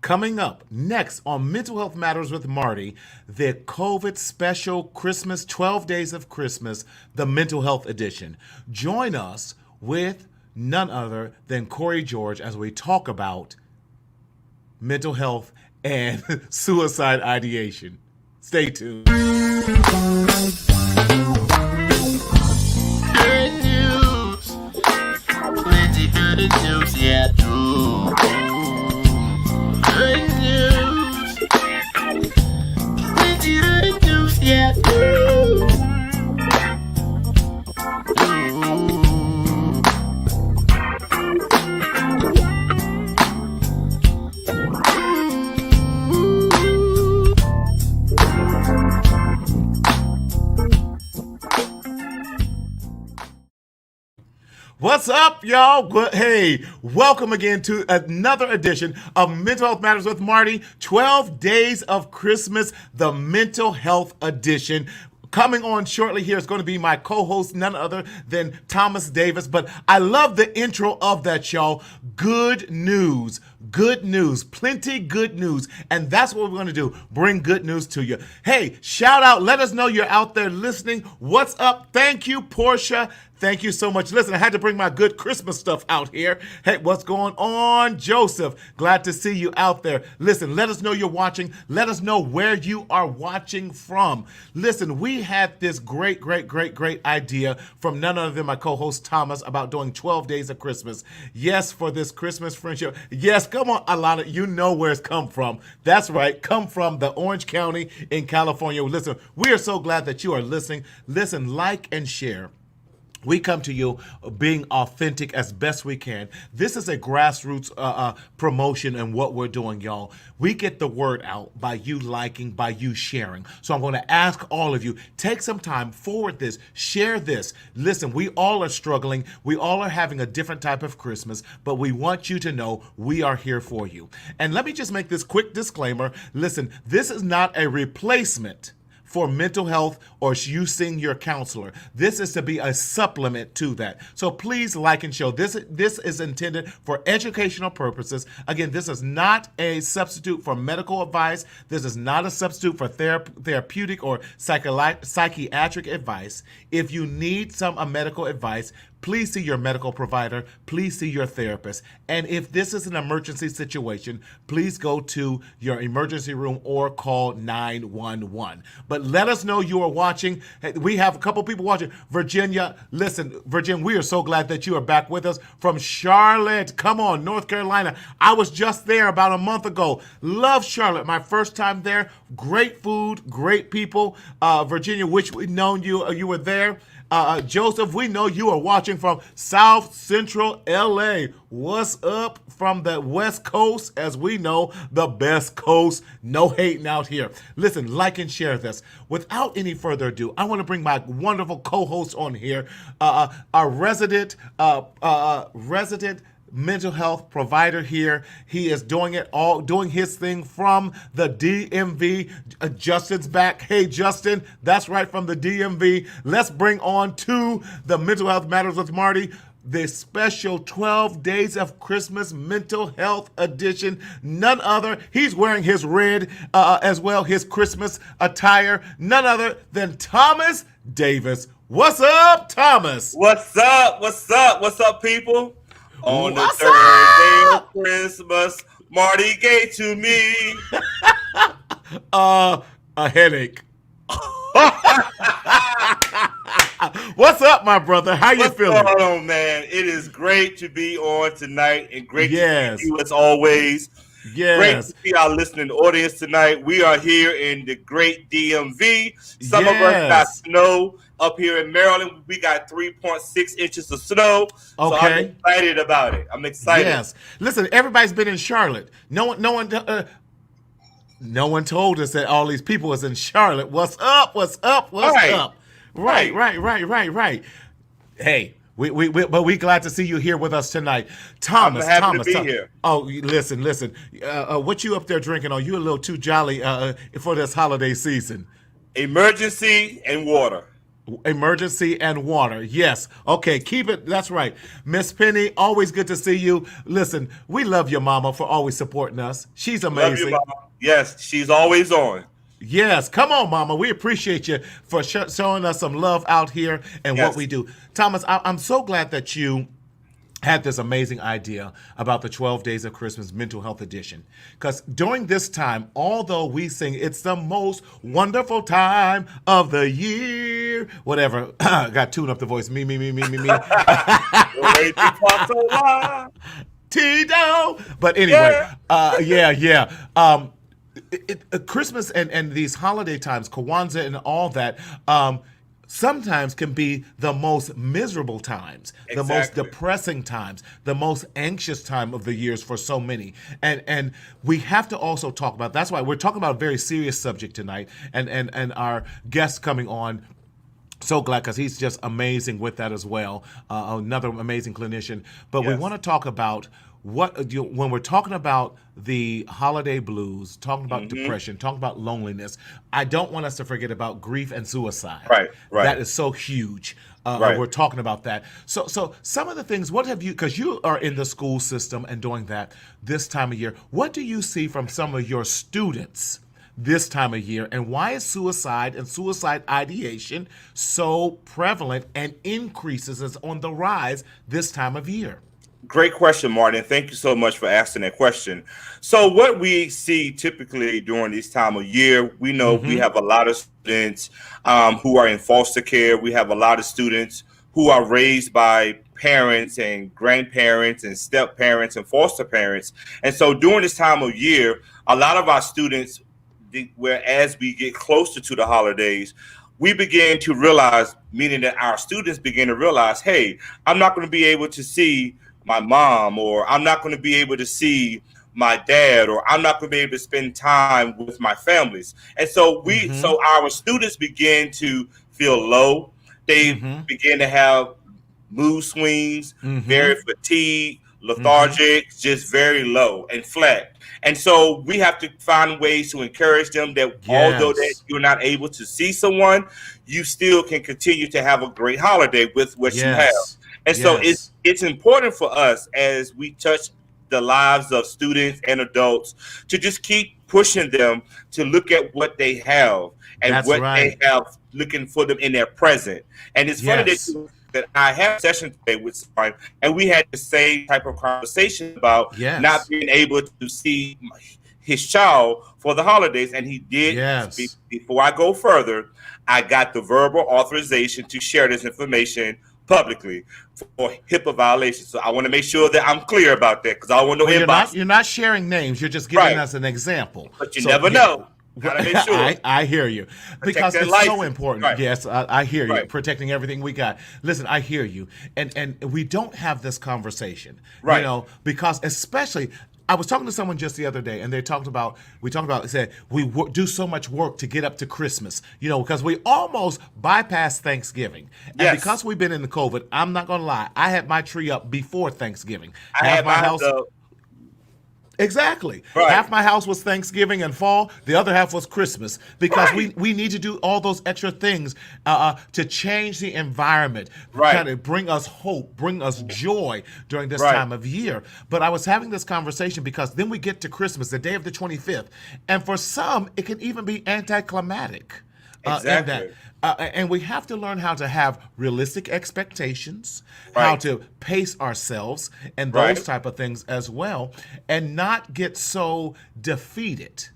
Coming up next on Mental Health Matters with Marty, the COVID special Christmas, 12 Days of Christmas, the Mental Health Edition. Join us with none other than Cory George as we talk about mental health and suicide ideation. Stay tuned. Good news. Plenty good news, yeah, true. Good news. Plenty good news, yeah, true. What's up, y'all? Hey, welcome again to another edition of Mental Health Matters with Marty, 12 Days of Christmas, the Mental Health Edition. Coming on shortly here is going to be my co-host, none other than Thomas Davis. But I love the intro of that, y'all. Good news. Good news. Plenty good news. And that's what we're going to do. Bring good news to you. Hey, shout out. Let us know you're out there listening. What's up? Thank you, Portia. Thank you so much. Listen, I had to bring my good Christmas stuff out here. Hey, what's going on, Joseph? Glad to see you out there. Listen, let us know you're watching. Let us know where you are watching from. Listen, we had this great idea from none other than my co-host Thomas about doing 12 Days of Christmas. Yes, for this Christmas friendship. Yes, come on, Alana, you know where it's come from. That's right, come from the Orange County in California. Listen, we are so glad that you are listening. Listen, like and share. We come to you being authentic as best we can. This is a grassroots promotion and what we're doing, y'all. We get the word out by you liking, by you sharing. So I'm going to ask all of you, take some time, forward this, share this. Listen, we all are struggling. We all are having a different type of Christmas, but we want you to know we are here for you. And let me just make this quick disclaimer. Listen, this is not a replacement for mental health or you seeing your counselor. This is to be a supplement to that. So please like and show. This is intended for educational purposes. Again, this is not a substitute for medical advice. This is not a substitute for therapeutic or psychiatric advice. If you need some medical advice, please see your medical provider. Please see your therapist. And if this is an emergency situation, please go to your emergency room or call 911. But let us know you are watching. We have a couple people watching. Virginia, listen, Virginia, we are so glad that you are back with us from Charlotte. Come on, North Carolina. I was just there about a month ago. Love Charlotte. My first time there. Great food, great people. Virginia, which we've known you were there. Joseph, we know you are watching from South Central LA. What's up from the West Coast? As we know, the best coast. No hating out here. Listen, like and share this. Without any further ado, I want to bring my wonderful co-host on here, our resident mental health provider here. He is doing his thing from the DMV. Justin's back. Hey, Justin, that's right, from the DMV. Let's bring on to the Mental Health Matters with Marty, the special 12 Days of Christmas Mental Health Edition. None other, he's wearing his red as well, his Christmas attire. None other than Thomas Davis. What's up, Thomas? What's up? What's up? What's up, people? On What's the third day of Christmas, Marty gave to me a headache. What's up, my brother? How you feeling? What's going on, man? It is great to be on tonight and great Yes. to see you as always. Great Yes. to see our listening audience tonight. We are here in the great DMV. Some of us got Yes. snow up here in Maryland. We got 3.6 inches of snow. So Okay. I'm excited about it. I'm excited. Yes. Listen, everybody's been in Charlotte. No one told us that all these people was in Charlotte. What's up? What's up? What's Right. up? Right. Hey, but we glad to see you here with us tonight, Thomas. I'm happy Thomas, to be here. Oh, listen. What you up there drinking? Are you a little too jolly for this holiday season? Emergency and water. Emergency and water. Yes. Okay. Keep it. That's right. Miss Penny, always good to see you. Listen, we love your mama for always supporting us. She's Love you, amazing. mama. Yes, she's always on. Yes. Come on, mama. We appreciate you for showing us some love out here and what Yes. we do. Thomas, I'm so glad that you had this amazing idea about the 12 Days of Christmas Mental Health Edition. Because during this time, although we sing, it's the most wonderful time of the year, whatever, got to tune up the voice, me, Tito. But anyway, yeah. Christmas and these holiday times, Kwanzaa and all that, sometimes can be the most miserable times, the most Exactly. depressing times, the most anxious time of the years for so many. And we have to also talk about, that's why we're talking about a very serious subject tonight, and our guest coming on, so glad, because he's just amazing with that as well. Another amazing clinician. But we Yes. want to talk about when we're talking about the holiday blues, talking about depression, talking about loneliness. I don't want us to forget about grief and suicide. Right. That is so huge. Right. We're talking about that. So some of the things. What have you? Because you are in the school system and doing that this time of year. What do you see from some of your students this time of year, and why is suicide and suicide ideation so prevalent and increases as on the rise this time of year? Great question, Martin. Thank you so much for asking that question. So, what we see typically during this time of year, we know we have a lot of students who are in foster care. We have a lot of students who are raised by parents and grandparents and step parents and foster parents. And so, during this time of year, a lot of our students, whereas we get closer to the holidays, we begin to realize, meaning that our students begin to realize, hey, I'm not going to be able to see my mom, or I'm not going to be able to see my dad, or I'm not going to be able to spend time with my families. And so so our students begin to feel low. They begin to have mood swings, very fatigued, lethargic, just very low and flat. And so we have to find ways to encourage them that although that you're not able to see someone, you still can continue to have a great holiday with what you have. And so it's important for us, as we touch the lives of students and adults, to just keep pushing them to look at what they have and they have, looking for them in their present. And it's funny that I had a session today with someone, and we had the same type of conversation about not being able to see his child for the holidays. And he did speak. Before I go further, I got the verbal authorization to share this information publicly for HIPAA violations. So I want to make sure that I'm clear about that, because I want to know you're not sharing names. You're just giving us an example. But you never know. Gotta make sure. I hear you, because it's life. so important. Yes, I hear you. Protecting everything we got. Listen, I hear you, and we don't have this conversation, you know, because especially. I was talking to someone just the other day, and we talked about, said we do so much work to get up to Christmas, you know, because we almost bypassed Thanksgiving. And because we've been in the COVID, I'm not going to lie, I had my tree up before Thanksgiving. I had my house up. Exactly. Half my house was Thanksgiving and fall. The other half was Christmas, because we need to do all those extra things to change the environment, kind of bring us hope, bring us joy during this time of year. But I was having this conversation because then we get to Christmas, the day of the 25th, and for some, it can even be anticlimactic. Exactly. And we have to learn how to have realistic expectations, how to pace ourselves, and those type of things as well, and not get so defeated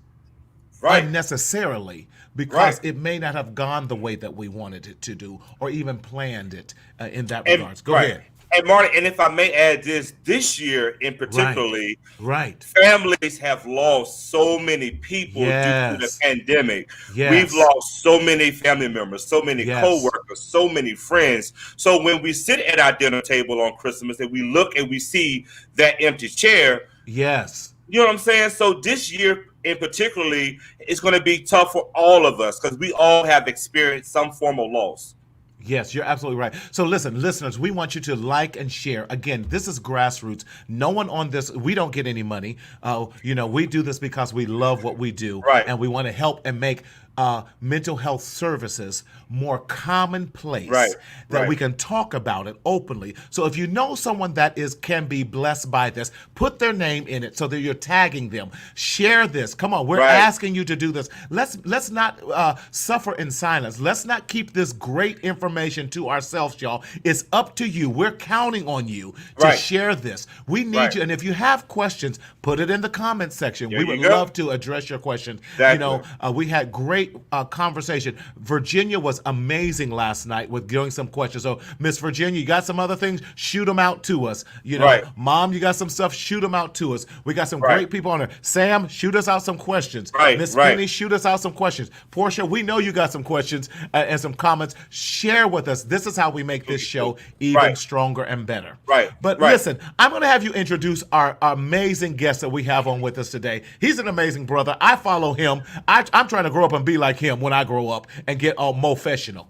unnecessarily, because it may not have gone the way that we wanted it to do, or even planned it in that regards. Go ahead. And Marty, and if I may add this year in particularly, families have lost so many people due to the pandemic. We've lost so many family members, so many co-workers, so many friends. So when we sit at our dinner table on Christmas and we look and we see that empty chair, you know what I'm saying? So this year in particularly, it's going to be tough for all of us, because we all have experienced some form of loss. Yes, you're absolutely right. So listen, listeners, we want you to like and share. Again, this is grassroots. No one on this, we don't get any money. You know, we do this because we love what we do. And we want to help and make mental health services more commonplace, Right, that right. we can talk about it openly. So if you know someone that can be blessed by this, put their name in it so that you're tagging them. Share this. Come on, we're Right. asking you to do this. Let's not suffer in silence. Let's not keep this great information to ourselves, y'all. It's up to you. We're counting on you to Right. share this. We need Right. you. And if you have questions, put it in the comment section. There We you would go. love to address your questions. Exactly. We had great conversation. Virginia was amazing last night with doing some questions. So, Miss Virginia, you got some other things? Shoot them out to us. Right. Mom, you got some stuff? Shoot them out to us. We got some Right. great people on there. Sam, shoot us out some questions. Right, Miss right. Kenny, shoot us out some questions. Portia, we know you got some questions and some comments. Share with us. This is how we make this show even Right. stronger and better. Right, But right. listen, I'm going to have you introduce our amazing guest that we have on with us today. He's an amazing brother. I follow him. I'm trying to grow up and be like him when I grow up and get all professional.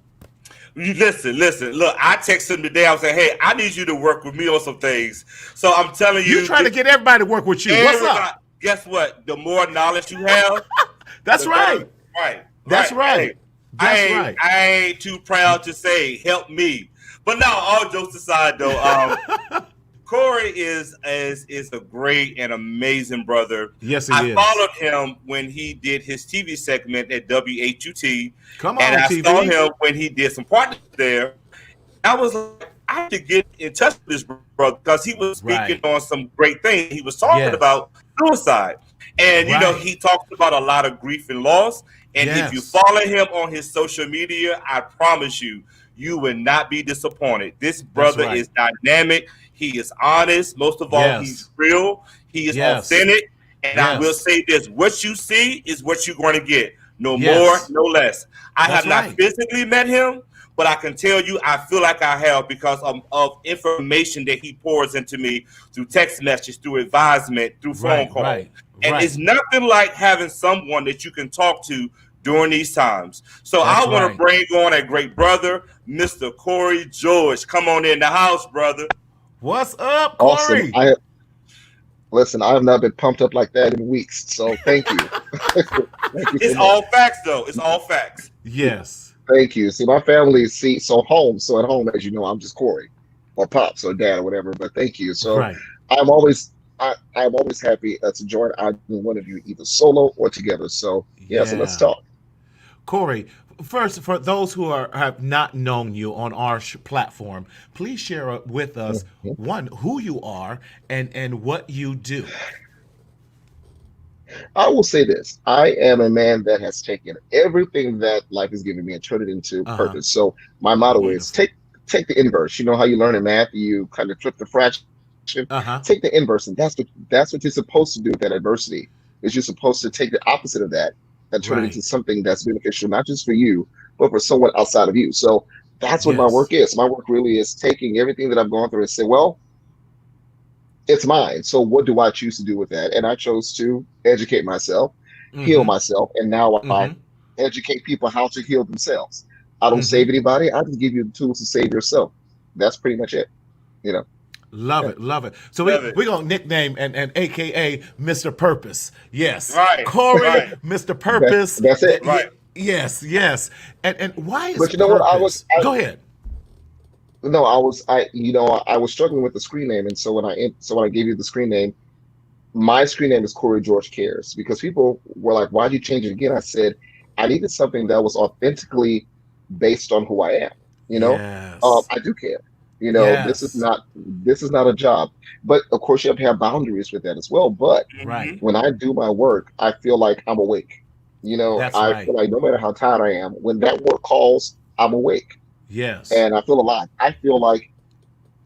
You listen. Look, I texted him today. I was saying, hey, I need you to work with me on some things. So I'm telling you. You trying to get everybody to work with you. What's up? Guess what? The more knowledge you have. That's the right. better. Right. That's right. Hey, That's right. I ain't too proud to say, help me. But now, all jokes aside, though, Cory is a great and amazing brother. Yes, he I is. followed him when he did his TV segment at WHUT. Come on, and I TV. saw him when he did some partners there. I was like, I have to get in touch with this brother because he was speaking Right. on some great things. He was talking Yes. about suicide. And, you know, Right. he talks about a lot of grief and loss. And if you Yes. follow him on his social media, I promise you, you will not be disappointed. This brother right. is dynamic. He is honest. Most of all, Yes. he's real. He is Yes. authentic. And I Yes. will say this, what you see is what you're going to get. No Yes. more, no less. I That's have not right. physically met him, but I can tell you I feel like I have because of information that he pours into me through text message, through advisement, through phone Right, call. right, And right. it's nothing like having someone that you can talk to during these times. So That's I want right. to bring on a great brother, Mr. Cory George. Come on in the house, brother. What's up, Awesome. Cory? Listen, I have not been pumped up like that in weeks. So thank you. Thank you It's so all much. facts, though. It's all facts. Yes. Thank you. See, my family is so home. So at home, as you know, I'm just Cory or Pops or Dad or whatever. But thank you. So Right. I'm always I'm always happy to join either one of you, either solo or together. So yeah, so let's Yeah. talk. Cory, first, for those who have not known you on our platform, please share with us, Mhm. one, who you are and what you do. I will say this. I am a man that has taken everything that life has given me and turned it into Uh-huh. purpose. So my motto is Beautiful. take the inverse. You know how you learn in math, you kind of flip the fraction. Uh-huh. Take the inverse, and that's what you're supposed to do with that adversity. Is you're supposed to take the opposite of that and turn it Right. into something that's beneficial, not just for you, but for someone outside of you. So that's what my Yes. work is. My work really is taking everything that I've gone through and say, well, it's mine. So what do I choose to do with that? And I chose to educate myself, heal Mm-hmm. myself, and now I Mm-hmm. educate people how to heal themselves. I don't Mm-hmm. save anybody. I just give you the tools to save yourself. That's pretty much it. You know. Love Yeah. it, love it. So Love we're it. going to nickname and AKA Mr. Purpose. Yes. Right, Cory, right. Mr. Purpose. That's it. Right. Yes, yes. And why is But you know what? purpose? Go ahead. No, I was struggling with the screen name, and so when I gave you the screen name, my screen name is Cory George Cares because people were like, "Why'd you change it again?" I said, "I needed something that was authentically based on who I am." You know, Yes. I do care. You know, this is Yes. not a job, but of course you have to have boundaries with that as well. But Right. when I do my work, I feel like I'm awake. You know, That's I right. feel like no matter how tired I am, when that work calls, I'm awake Yes. and I feel alive. I feel like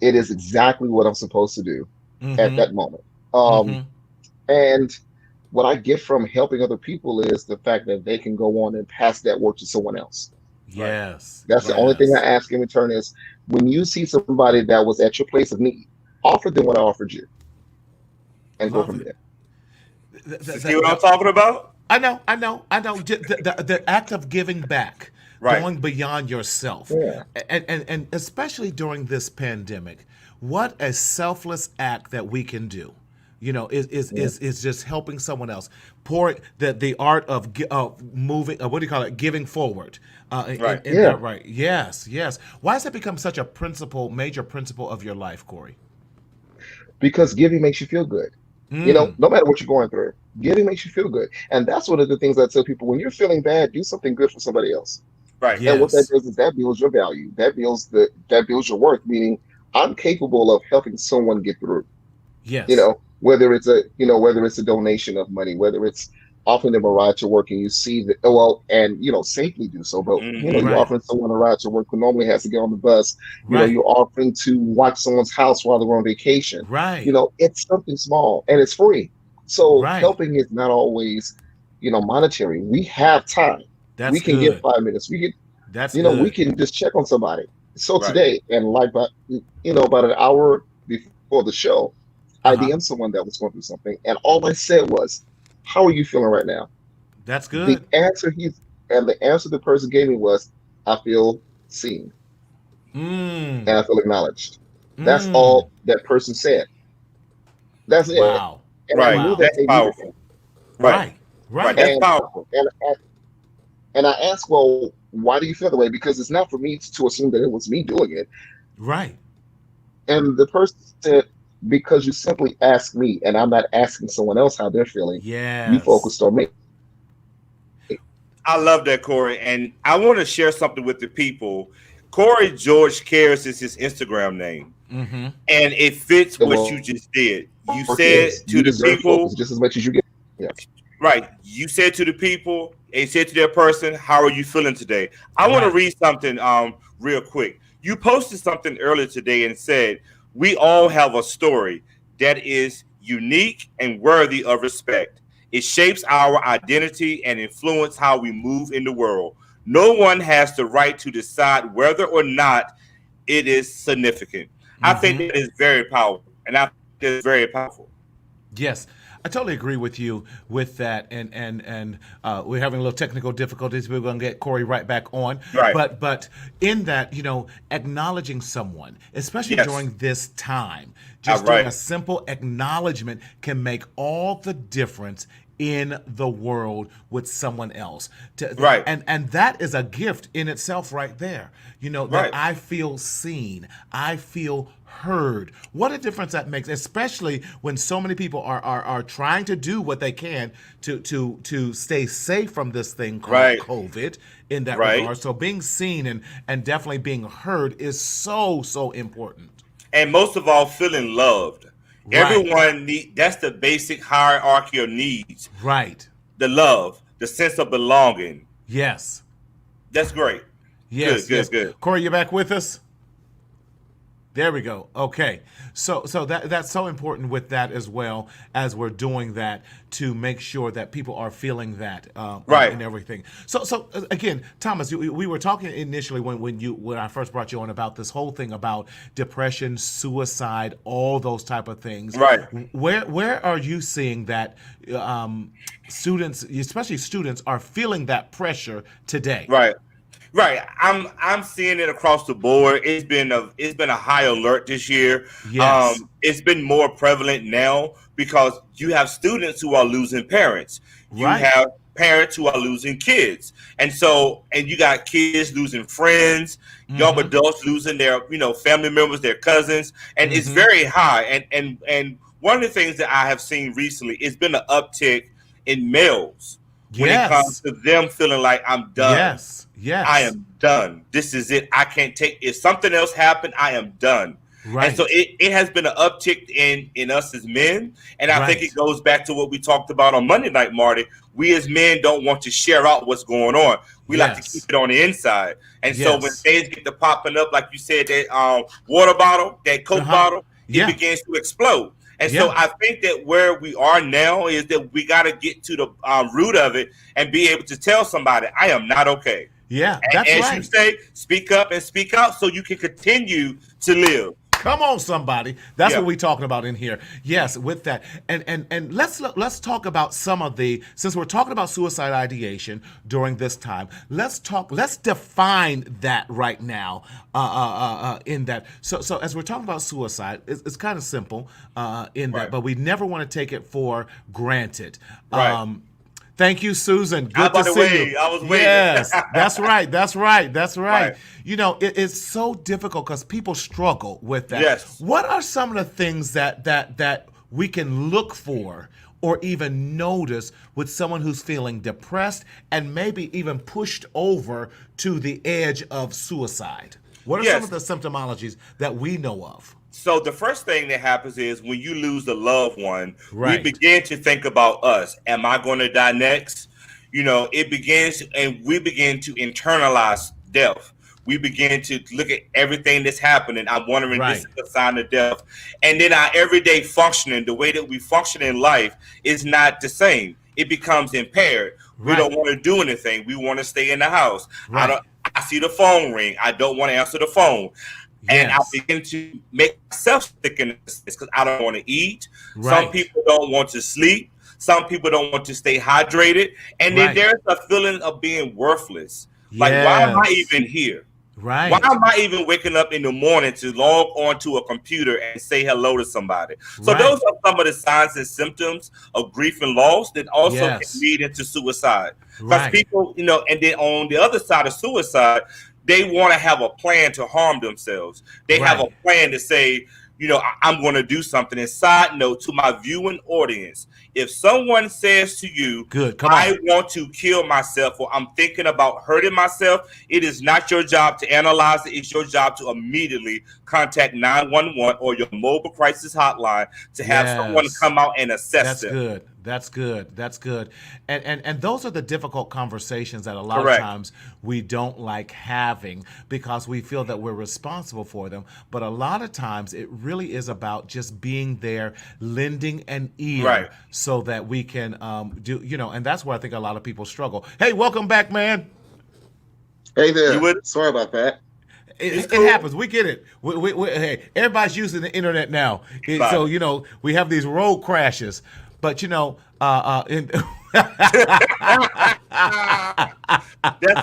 it is exactly what I'm supposed to do at Mm-hmm. that moment. Mm-hmm. And what I get from helping other people is the fact that they can go on and pass that work to someone else. Yes. That's the only thing I Yes. ask in return is when you see somebody that was at your place of need, offer them what I offered you and go Love from it. there. See what I'm talking about? I know. The act of giving back, Right. going beyond yourself, Yeah. and especially during this pandemic, what a selfless act that we can do. is just helping someone else. Pour the art of moving. What do you call it? Giving forward. Right. In Yeah, that right. Yes, yes. Why has that become such a major principle of your life, Corey? because giving makes you feel good. Mm, No matter what you're going through, giving makes you feel good. And that's one of the things I tell people when you're feeling bad, do something good for somebody else. Right. And what that yes, does is that builds your value. That builds your worth, meaning I'm capable of helping someone get through. yes, Whether it's a donation of money, whether it's offering them a ride to work and you see that, well, and safely do so, but you're Hmm. right, offering someone a ride to work who normally has to get on the bus. right, You're offering to watch someone's house while they're on vacation. right, It's something small and it's free. So right. helping is not always monetary. We have time. We That's can get good. 5 minutes. That's We good. can just check on somebody. So Right. today, and like about an hour before the show, I Uh DM'd huh. someone that was going through something, and all I said was, "How are you feeling right now?" That's The good. answer the person gave me was, "I feel seen Mm, and I feel acknowledged." That's mm. all that person said. That's it. Wow. And I Right. knew Wow. that That's they needed powerful. that. Right. Right. Right. Right. That's And powerful. and I asked, "Well, why do you feel the way?" Because it's not for me to assume that it was me doing it. Right. And the person said, because you simply asked me, and I'm not asking someone else how they're feeling, you Yes. focused on me. I love that, Corey. And I want to share something with the people. Cory George Cares is his Instagram name. Mm-hmm. And it fits The what you work just did. You is said to you the deserve focus people, just as much as you get. Yeah. right? You said to the people, and said to that person, "How are you feeling today?" I want to Right. read something real quick. You posted something earlier today and said, "We all have a story that is unique and worthy of respect. It shapes our identity and influence how we move in the world. No one has the right to decide whether or not it is significant." I think Mm-hmm. that is very powerful, and I think it's very powerful. Yes, I totally agree with you with that, and we're having a little technical difficulties. We're going to get Corey right back on, Right. but in that, acknowledging someone, especially Yes. during this time, All just doing a right. simple acknowledgement can make all the difference in the world with someone else. Right. And that is a gift in itself right there. That Right. I feel seen, I feel heard. What a difference that makes, especially when so many people are trying to do what they can to stay safe from this thing called Right. COVID in that Right. regard. So being seen and definitely being heard is so, so important. And most of all, feeling loved. Right. Everyone need that's the basic hierarchy of needs. Right. The love, the sense of belonging. Yes. That's great. Good, Yes, good, yes. good. Corey, you back with us? There we go. Okay. So that's so important with that as well as we're doing that to make sure that people are feeling that Right. and everything. So again, Thomas, we were talking initially when I first brought you on about this whole thing about depression, suicide, all those type of things. Right. Where are you seeing that students, especially students, are feeling that pressure today? Right. Right. I'm seeing it across the board. It's been a high alert this year. Yes. It's been more prevalent now because you have students who are losing parents. You Right. have parents who are losing kids. And you got kids losing friends, young Mm-hmm. adults losing their, family members, their cousins, and it's Mm-hmm. very high. And one of the things that I have seen recently is been an uptick in males when it comes Yes. to them feeling like I'm done. Yes. I Yes. am done. This is it. I can't take if something else happened, I am done. And so Right. it has been an uptick in us as men. And I think it Right. goes back to what we talked about on Monday night, Marty. We as men don't want to share out what's going on. We like to keep Yes. it on the inside. And so when Yes. things get to popping up, like you said, that water bottle, that Coke Uh-huh. bottle, it Yeah. begins to explode. And so Yeah. I think that where we are now is that we got to get to the root of it and be able to tell somebody, I am not okay. Yeah. That's As you right. say, speak up and speak out so you can continue to live. Come on, somebody. That's Yeah. what we're talking about in here. Yes, with that. And let's talk about some of the, since we're talking about suicide ideation during this time, let's define that right now in that. So as we're talking about suicide, it's kind of simple in that, Right. but we never want to take it for granted. Right. Thank you, Susan. I was Good to about to see wait. you. I was waiting. Yes, that's right. That's right. That's right. Right. You know, it's so difficult because people struggle with that. Yes. What are some of the things that we can look for or even notice with someone who's feeling depressed and maybe even pushed over to the edge of suicide? What are some Yes. of the symptomologies that we know of? So the first thing that happens is when you lose a loved one, Right. we begin to think about us. Am I going to die next? You know, it begins, and we begin to internalize death. We begin to look at everything that's happening. I'm wondering, Right. this is a sign of death. And then our everyday functioning, the way that we function in life, is not the same. It becomes impaired. We Right. don't want to do anything. We want to stay in the house. Right. I see the phone ring. I don't want to answer the phone. And I Yes. begin to make myself sick in this because I don't want to eat. Right. Some people don't want to sleep. Some people don't want to stay hydrated. And then Right. there's a feeling of being worthless. Like, why am I Yes. even here? Right. Why am I even waking up in the morning to log onto a computer and say hello to somebody? So Right. those are some of the signs and symptoms of grief and loss that also Yes. can lead into suicide. Because Right. people, you know, and then on the other side of suicide, they want to have a plan to harm themselves. They have a Right. plan to say, you know, I'm going to do something. And side note to my viewing audience, if someone says to you, Good. Come I on. want to kill myself or I'm thinking about hurting myself, it is not your job to analyze it. It's your job to immediately contact 911 or your mobile crisis hotline to have someone Yes. come out and assess That's them. good. That's good. That's good. And those are the difficult conversations that a lot Correct. of times we don't like having because we feel that we're responsible for them. But a lot of times it really is about just being there, lending an ear Right. so that we can do, you know, and that's where I think a lot of people struggle. Hey, welcome back, man. Hey there. You would- Sorry about that. It cool. happens. We get it. Hey, everybody's using the internet now. Right. So, you know, we have these road crashes. But, you know, That's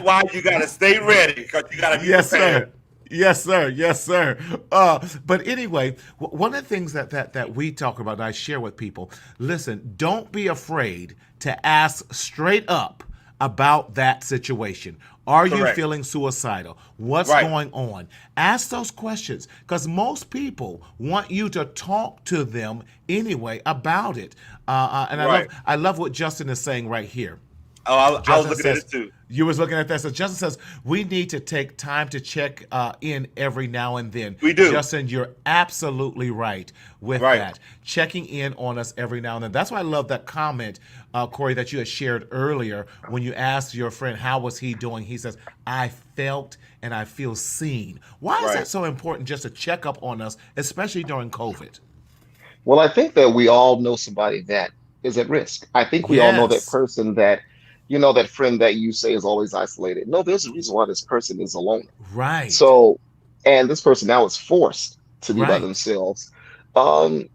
why you got to stay ready because you got to be yes, prepared. sir. Yes, sir. Yes, sir. But anyway, one of the things that we talk about and I share with people, listen, don't be afraid to ask straight up about that situation. Are you Correct. feeling suicidal? What's Right. going on? Ask those questions because most people want you to talk to them anyway about it. And Right. I love what Justin is saying right here. Oh, I was Justin looking at says- it too. You was looking at that. So Justin says we need to take time to check in every now and then. We do. Justin, you're absolutely right with Right. that. Checking in on us every now and then. That's why I love that comment, Cory, that you had shared earlier when you asked your friend how was he doing. He says, "I felt and I feel seen." Why is Right. that so important? Just to check up on us, especially during COVID. Well, I think that we all know somebody that is at risk. I think we all know that Yes. person that, that friend that you say is always isolated. No, there's a reason why this person is alone. Right. So, and this person now is forced to be by Right. themselves. Um,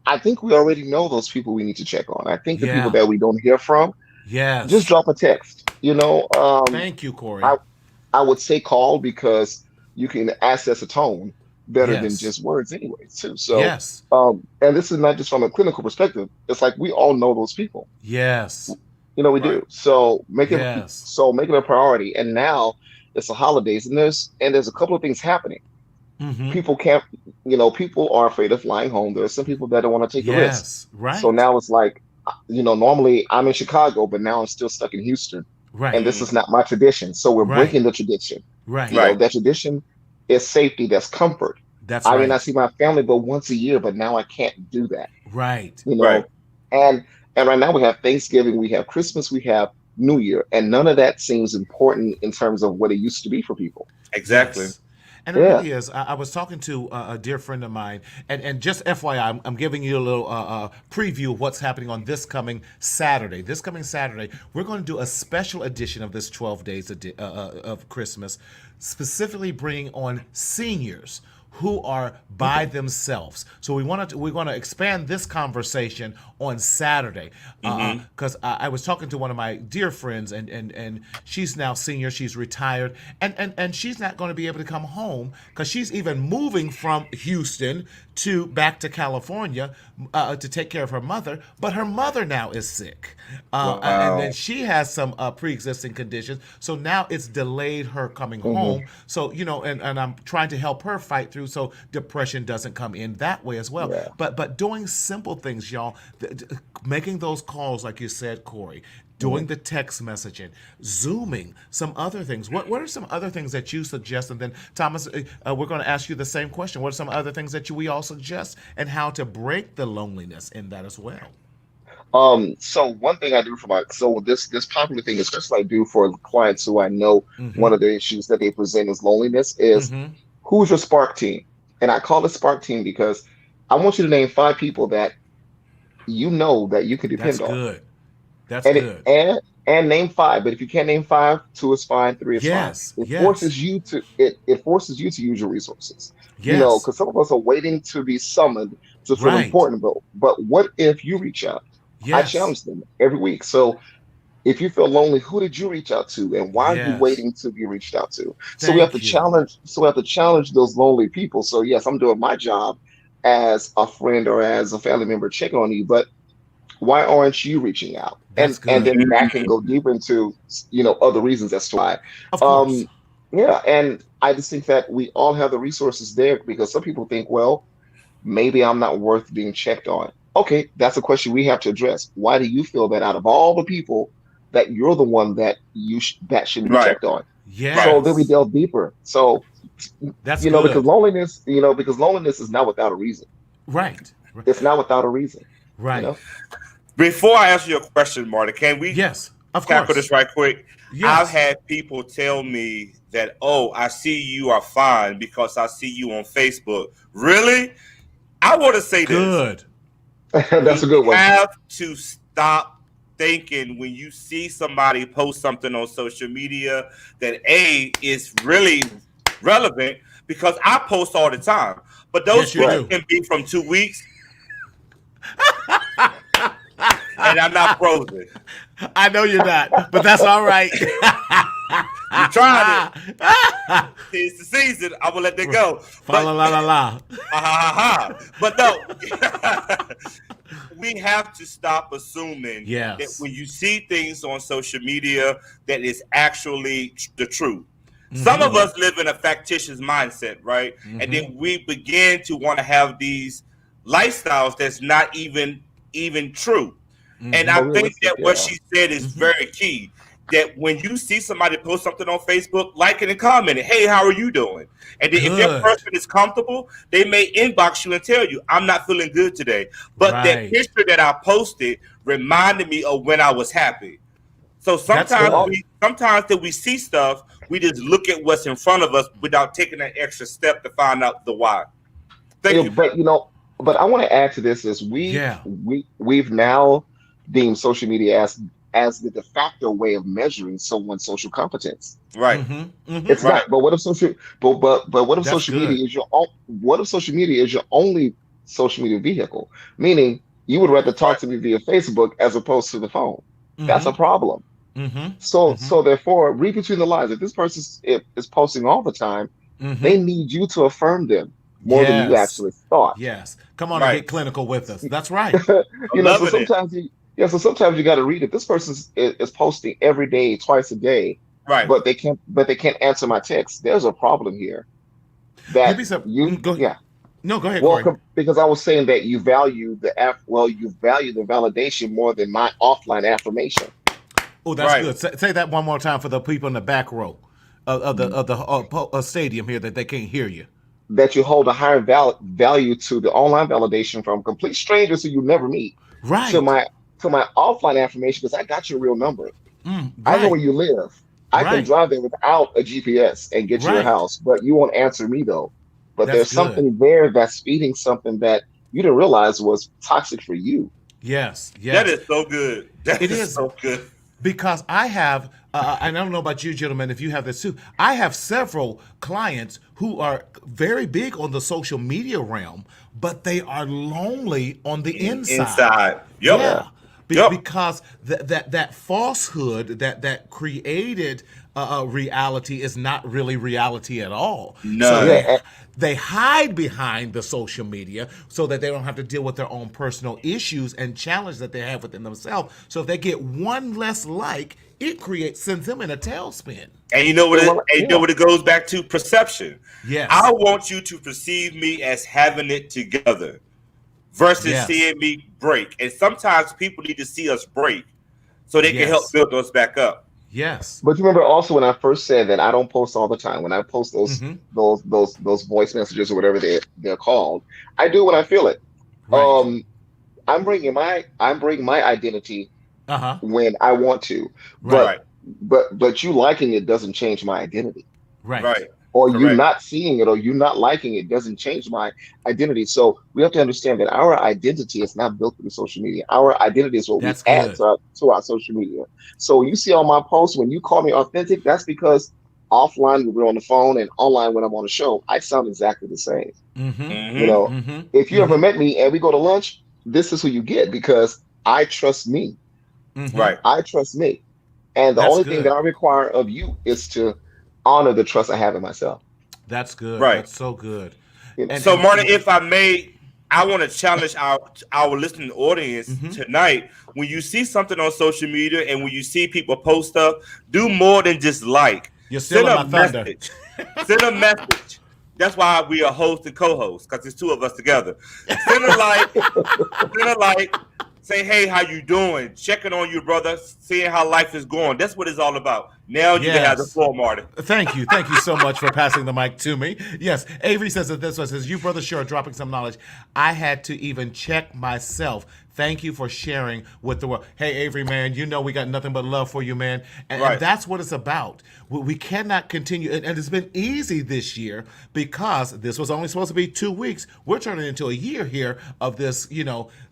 I think we already know those people we need to check on. I think the Yeah. people that we don't hear from, Yes. just drop a text. Thank you, Cory. I would say call because you can access a tone better than Yes. just words anyway, too. So, Yes. and this is not just from a clinical perspective. It's like we all know those people. Yes. We Right. do. So make Yes. it a priority. And now it's the holidays, and there's a couple of things happening. Mm-hmm. People can't, people are afraid of flying home. There are some people that don't want to take a risk. Yes. Right. So now it's like, normally I'm in Chicago, but now I'm still stuck in Houston, Right. and this is not my tradition. So we're Right. breaking the tradition. Right. Right. That tradition is safety. That's comfort. That's I right. mean, I see my family but once a year, but now I can't do that. Right. Right. And right now we have Thanksgiving, we have Christmas, we have New Year, and none of that seems important in terms of what it used to be for people. Exactly. Yes. And it Yeah. really is. I was talking to a dear friend of mine, and just FYI, I'm giving you a little preview of what's happening on this coming Saturday. This coming Saturday, we're going to do a special edition of this 12 days of Christmas, specifically bringing on seniors who are by themselves. So we're going to expand this conversation on Saturday, because I was talking to one of my dear friends, and she's now senior, she's retired, and she's not going to be able to come home because she's even moving from Houston to back to California to take care of her mother, but her mother now is sick, and then she has some pre-existing conditions, so now it's delayed her coming home. So and I'm trying to help her fight through so depression doesn't come in that way as well. Yeah. But doing simple things, y'all, making those calls like you said, Cory, doing the text messaging, Zooming, some other things. What are some other things that you suggest? And then, Thomas, we're going to ask you the same question. What are some other things that we all suggest and how to break the loneliness in that as well? So one thing I do this popular thing, especially I do for clients who I know one of the issues that they present is loneliness is who's your spark team? And I call it spark team because I want you to name 5 people that you know that you can depend That's on. good. That's And good. and name 5, but if you can't name 5, 2 is fine, 3 is fine. It forces you to use your resources. Yes. Because some of us are waiting to be summoned to feel Right. important. But what if you reach out? I Yes. challenge them every week. So if you feel lonely, who did you reach out to, and why are you Yes. waiting to be reached out to? So we have to Thank you. challenge. So we have to challenge those lonely people. So yes, I'm doing my job as a friend or as a family member checking on you, but why aren't you reaching out? That's And good. then that can go deeper into other reasons as to why. Of course. Yeah, and I just think that we all have the resources there because some people think, well, maybe I'm not worth being checked on. Okay, that's a question we have to address. Why do you feel that out of all the people that you're the one that that should be Right. checked on? Yes. So then we delve deeper. So That's because good. loneliness is not without a reason. Right. It's not without a reason. Right. You know? Before I answer your question, Marty, can we Yes. Of tackle course. this right quick? Yes. I've had people tell me that, oh, I see you are fine because I see you on Facebook. Really? I want to say this. Good. That's a good You one. have to stop thinking when you see somebody post something on social media that A is really relevant, because I post all the time. But those Yes, you tweets do. can be from 2 weeks. And I'm not frozen. I know you're not, but that's all right. You tried it. It's the season. I will let that go. Fa la la la la. But no, we have to stop assuming Yes. that when you see things on social media that is actually the truth. Some of us live in a factitious mindset, right? And then we begin to want to have these lifestyles that's not even true. And I think that what she said is very key. That when you see somebody post something on Facebook, like it and comment it. Hey, how are you doing? And then if that person is comfortable, they may inbox you and tell you, I'm not feeling good today. But that Right. picture that I posted reminded me of when I was happy. So sometimes we see stuff, we just look at what's in front of us without taking that extra step to find out the why. Thank you. But I want to add to this is we've now deemed social media as the de facto way of measuring someone's social competence. Right. It's Right. not. But what if social That's social good. media is your only social media vehicle? Meaning you would rather talk to me via Facebook as opposed to the phone. That's a problem. So therefore, read between the lines. If this person is posting all the time, they need you to affirm them more than you Yes. actually thought. Yes. Come on Right. and get clinical with us. That's right. So loving it. sometimes you got to read it. This person is posting every day, twice a day, Right. but they can't answer my text. There's a problem here. You'd be so- go- Yeah. No, go ahead, Well, Cory. because I was saying that you value the validation more than my offline affirmation. Oh, that's Right. good. Say that one more time for the people in the back row of the stadium here that they can't hear you. That you hold a higher value to the online validation from complete strangers who you never meet Right. to my offline affirmation because I got your real number. Right. I know where you live. I can Right. drive there without a GPS and get to your Right. house, but you won't answer me though. But That's there's good. something there that's feeding something that you didn't realize was toxic for you. Yes. Yes. That is so good. That It is is. so good. because I have, and I don't know about you, gentlemen, if you have this too. I have several clients who are very big on the social media realm, but they are lonely on the inside. Inside. Yep. Yeah, Yep. because that falsehood that created reality is not really reality at all. So None. they hide behind the social media so that they don't have to deal with their own personal issues and challenge that they have within themselves. So if they get one less like, it sends them in a tailspin. And you know what? Well, You know what it goes back to? Perception. Yes. I want you to perceive me as having it together versus Yes. seeing me break. And sometimes people need to see us break so they can help Yes. build us back up. Yes. But you remember also when I first said that I don't post all the time. When I post those Mm-hmm. those voice messages or whatever they're called, I do when I feel it. Right. I'm bringing my identity Uh-huh. when I want to, Right. but you liking it doesn't change my identity, Right. Right. or you Correct. not seeing it, or you not liking it doesn't change my identity. So we have to understand that our identity is not built through social media. Our identity is what That's we add good. to our social media. So when you see all my posts, when you call me authentic, that's because offline when we're on the phone and online when I'm on the show, I sound exactly the same. Mm-hmm. You Mm-hmm. know, Mm-hmm. if you ever Mm-hmm. met me and we go to lunch, this is who you get because I trust me. Mm-hmm. Right. I trust me. And the That's only thing that good. I require of you is to honor the trust I have in myself. That's good. Right. That's so good. You know, So, Martin, if I may, I want to challenge our listening audience Mm-hmm. tonight. When you see something on social media and when you see people post stuff, do more than just like. You're Send stealing a my thunder. message. Send a message. That's why we are host and co-host, because it's two of us together. Send a like. Send a like. Say, hey, how you doing? Checking on you, brother. Seeing how life is going. That's what it's all about. Now you can have the Yes. floor, Martin. Thank you. Thank you so much for passing the mic to me. Yes, Avery says it this way, says, you brothers sure are dropping some knowledge. I had to even check myself. Thank you for sharing with the world. Hey, Avery, man, you know we got nothing but love for you, man. And Right. that's what it's about. We cannot continue. And it's been easy this year because this was only supposed to be 2 weeks. We're turning into a year here of this,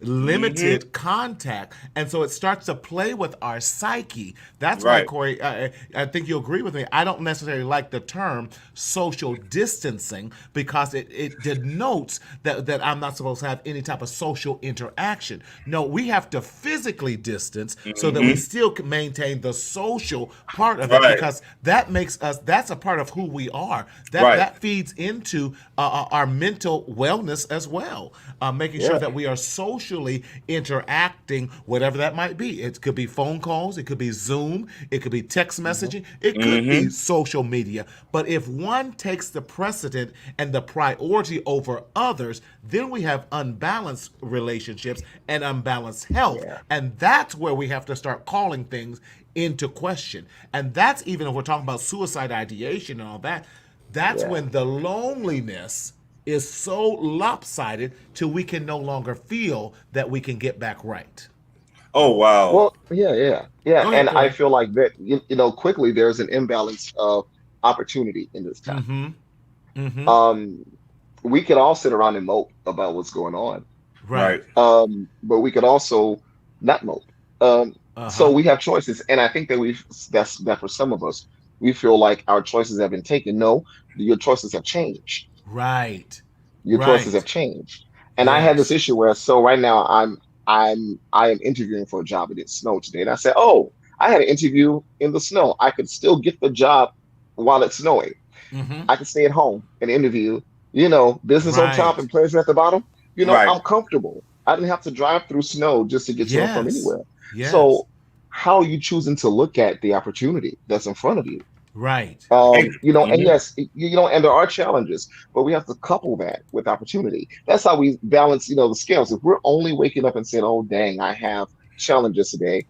limited contact. And so it starts to play with our psyche. That's why, Right. Corey, I think you'll agree with me. I don't necessarily like the term social distancing because it denotes that I'm not supposed to have any type of social interaction. No, we have to physically distance so that we still can maintain the social part of it Right. because that makes us, that's a part of who we are. Right. That feeds into our mental wellness as well, making sure Yeah. that we are socially interacting, whatever that might be. It could be phone calls, it could be Zoom, it could be text messaging, it could be social media. But if one takes the precedent and the priority over others, then we have unbalanced relationships and unbalanced health. Yeah. And that's where we have to start calling things into question. And that's even if we're talking about suicide ideation and all that, that's Yeah. when the loneliness is so lopsided till we can no longer feel that we can get back right. Oh, wow. Well, yeah. Go ahead, And I Corey. feel like that, quickly there's an imbalance of opportunity in this time. Mm-hmm. Mm-hmm. We could all sit around and mope about what's going on, Right. but we could also not mope. So Uh-huh. we have choices, and I think that that for some of us, we feel like our choices have been taken. No, your choices have changed. Right. Your choices have Right. changed. And I had this Yes. issue where, so right now I am interviewing for a job. It didn't snow today, and I said, oh, I had an interview in the snow. I could still get the job while it's snowing. Mm-hmm. I could stay at home and interview. Business on top Right. and pleasure at the bottom. Right. I'm comfortable. I didn't have to drive through snow just to get to and from Yes. anywhere. Yes. So how are you choosing to look at the opportunity that's in front of you? Right. And, And yes, and there are challenges, but we have to couple that with opportunity. That's how we balance, the scales. If we're only waking up and saying, "Oh, dang, I have challenges today,"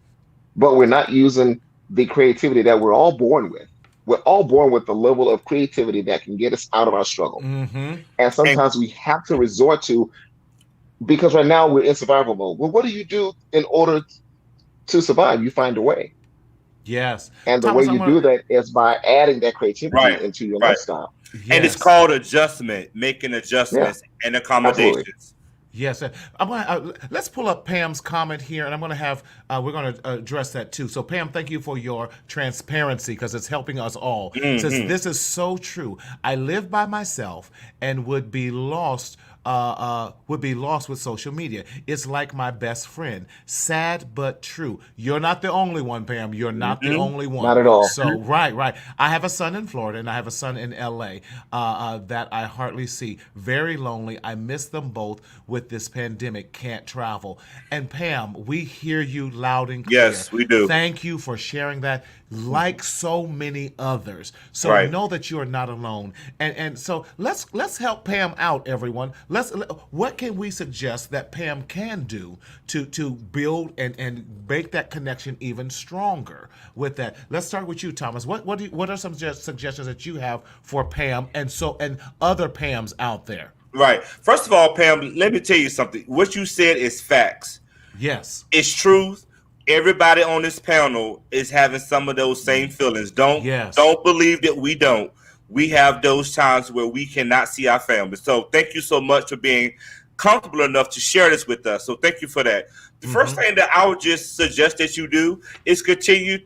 but we're not using the creativity that we're all born with. We're all born with the level of creativity that can get us out of our struggle. Mm-hmm. And and sometimes we have to resort to, because right now we're in survival mode. Well, what do you do in order to survive? You find a way. Yes. And the way Thomas, I'm you gonna. do that is by adding that creativity right, into your right. lifestyle. And it's Yes. called adjustment, making Yeah, adjustments and absolutely. accommodations. Yes, I'm gonna let's pull up Pam's comment here, and I'm gonna have we're gonna address that too. So, Pam, thank you for your transparency because it's helping us all. It says Hmm. this is so true. I live by myself and would be lost with social media. It's like my best friend. Sad but true. You're not the only one, Pam. You're not the Hmm. only one. Not at all. So, right, right. I have a son in Florida and I have a son in LA that I hardly see. Very lonely. I miss them both with this pandemic. Can't travel. And Pam, we hear you loud and clear. Yes, we do. Thank you for sharing that, like so many others. So Right. know that you are not alone. And so let's help Pam out, everyone. What can we suggest that Pam can do to build and make that connection even stronger with that? Let's start with you, Thomas. What are some suggestions that you have for Pam and other Pams out there? Right. First of all, Pam, let me tell you something. What you said is facts. Yes. It's truth. Everybody on this panel is having some of those same feelings. Yes. Don't believe that we don't. We have those times where we cannot see our family. So thank you so much for being comfortable enough to share this with us. So thank you for that. The first thing that I would just suggest that you do is continue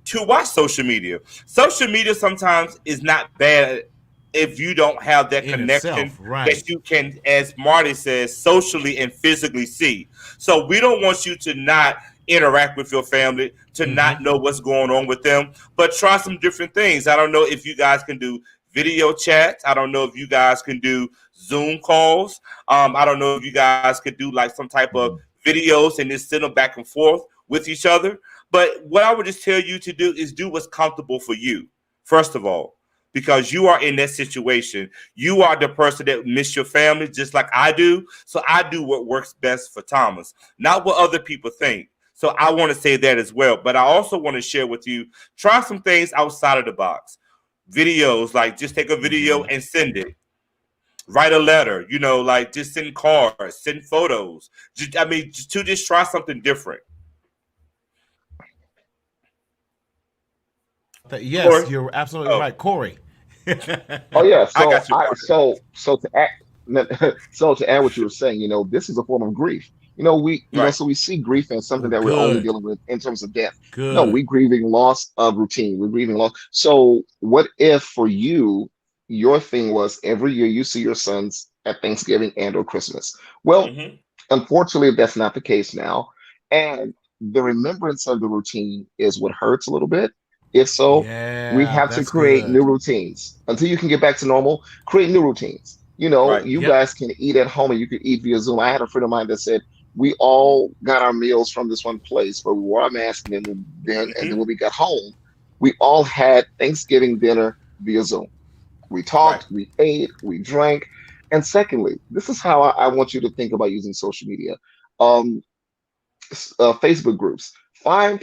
to watch social media. Social media sometimes is not bad if you don't have that In connection itself, right. that you can, as Marty says, socially and physically see. So we don't want you to not interact with your family, to not know what's going on with them, but try some different things. I don't know if you guys can do video chats. I don't know if you guys can do Zoom calls. I don't know if you guys could do like some type of videos and just send them back and forth with each other. But what I would just tell you to do is do what's comfortable for you, first of all, because you are in that situation. You are the person that miss your family just like I do. So I do what works best for Thomas, not what other people think. So I want to say that as well. But I also want to share with you, try some things outside of the box. Videos, like just take a video and send it. Write a letter, like just send cards, send photos. Just try something different. Yes, Corey? you're absolutely Oh, right, Corey. Oh yeah. I So got you, I partner. so to add so to add what you were saying, this is a form of grief. Right. So we see grief as something that we're only Good, dealing with in terms of death. No, good. we grieving loss of routine. We're grieving loss. So what if for you, your thing was every year you see your sons at Thanksgiving and or Christmas? Well, Hmm. unfortunately, that's not the case now. And the remembrance of the routine is what hurts a little bit. If so, we Yeah, have to that's create new good. routines. Until you can get back to normal, create new routines. Right. You Yep. guys can eat at home and you can eat via Zoom. I had a friend of mine that said, we all got our meals from this one place where we wore our mask and then Hmm. when we got home, we all had Thanksgiving dinner via Zoom. We Right. talked, we ate, we drank. And secondly, this is how I want you to think about using social media. Um, Facebook groups. Find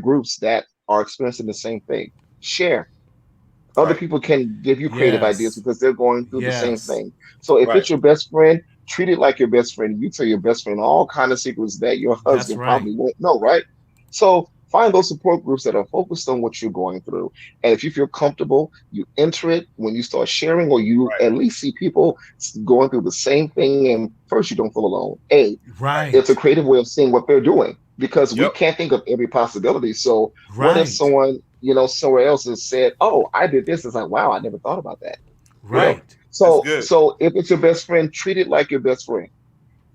groups that are experiencing the same thing. Share. Other Right. people can give you creative ideas Yes. because they're going through the same Yes. thing. So if Right. it's your best friend, treat it like your best friend. You tell your best friend all kind of secrets that your That's husband right. probably won't know, right? So find those support groups that are focused on what you're going through. And if you feel comfortable, you enter it when you start sharing, or you Right. at least see people going through the same thing. And first, you don't feel alone. Right. It's a Right. creative way of seeing what they're doing because we Yep. can't think of every possibility. So what if Right. someone, somewhere else has said, "Oh, I did this." It's like, wow, I never thought about that. You know. Right. That's So good. so if it's your best friend, treat it like your best friend.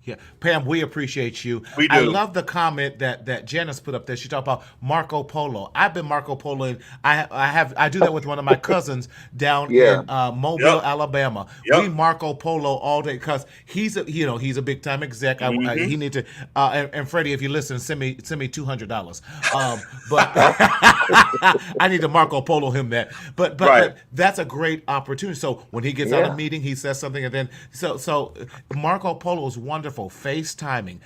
Yeah, Pam, we appreciate you. We I do. love the comment that Janice put up there. She talked about Marco Polo. I've been Marco Polo, and I do that with one of my cousins down Yeah. in Mobile, Yep. Alabama. We Yep. Marco Polo all day because he's a big time exec. Hmm. He need to and Freddie, if you listen, send me $200. But I need to Marco Polo him that. Right. But that's a great opportunity. So when he gets out of Yeah. meeting, he says something, and then so Marco Polo is wonderful. FaceTiming,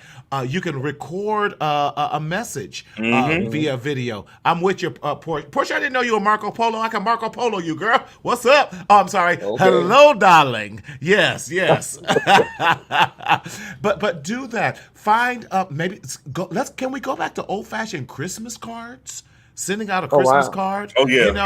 you can record a message Hmm. Mhm. via video. I'm with you, Portia. Portia, I didn't know you were Marco Polo. I can Marco Polo you, girl. What's up? Oh, I'm sorry. Okay. Hello, darling. Yes, yes. but do that. Find maybe go. Can we go back to old fashioned Christmas cards? Sending out a Oh Christmas wow. card, Oh yeah. you know.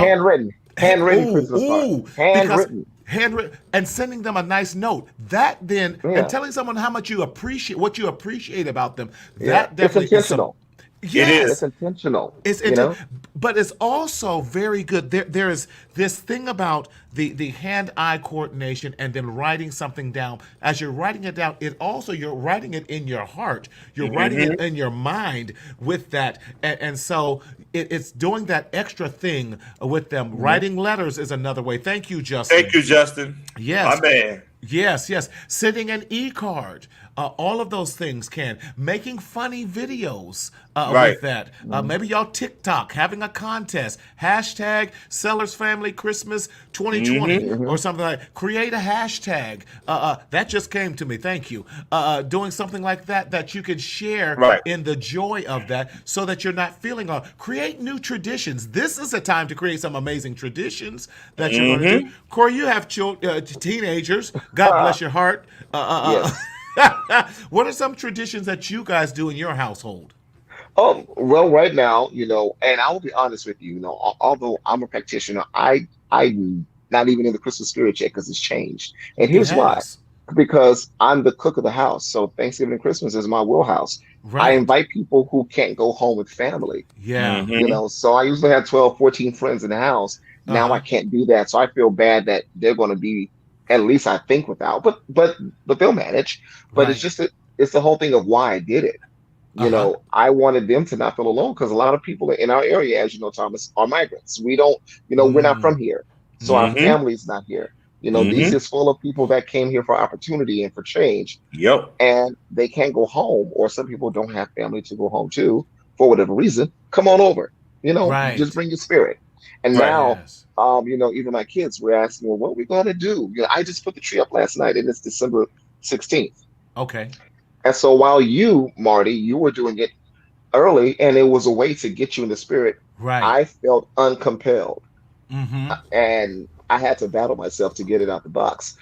Handwritten Ooh, Christmas cards. ooh, because Handwritten. handwritten, and sending them a nice note. That then, and Yeah, telling someone how much you appreciate, what you appreciate about them, yeah. that It's definitely is some. intentional. It It's Yes, is. intentional. it's You know. but it's also very good. There is this thing about the hand-eye coordination and then writing something down. As you're writing it down, it also you're writing it in your heart. You're writing it Hmm. in your mind with that, and so it's doing that extra thing with them. Mhm. Writing letters is another way. Thank you, Thank Justin. you, Justin. My Yes. man. Yes, yes. Sending an e-card. All of those things can. Making funny videos Right. with that. Mhm. Maybe y'all TikTok, having a contest. Hashtag Sellers Family Christmas 2020 Hmm. or Mhm. something like create a hashtag. That just came to me. Thank you. Doing something like that that you can share Right. in the joy of that so that you're not feeling create new traditions. This is a time to create some amazing traditions that you're going to do. Hmm. Corey, you have teenagers. God bless your heart. Yes. What are some traditions that you guys do in your household? Well, right now, and I will be honest with you, although I'm a practitioner, I'm not even in the Christmas spirit yet because it's changed. And It here's why. has. Because I'm the cook of the house. So Thanksgiving and Christmas is my wheelhouse. I Right. invite people who can't go home with family, Yeah. Hmm. so I usually have 12, 14 friends in the house. Uh Now I huh. can't do that. So I feel bad that they're going to be, at least I think, without, but they'll manage. But it's Right. just it's the whole thing of why I did it. Uh huh. I wanted them to not feel alone because a lot of people in our area, as you know, Thomas, are migrants. We're not Mm. from here. So our Mm-hmm. Hmm. family's not here. This Hmm. is full of people that came here for opportunity and for change, Yep. and they can't go home, or some people don't have family to go home to for whatever reason. Come on over. Just Right. bring your spirit. And Right. now, Yes. even my kids were asking, well, what are we going to do? I just put the tree up last night, and it's December 16th. Okay. And so while you, Marty, you were doing it early and it was a way to get you in the spirit, Right. I felt uncompelled Mm-hmm. and I had to battle myself to get it out the box.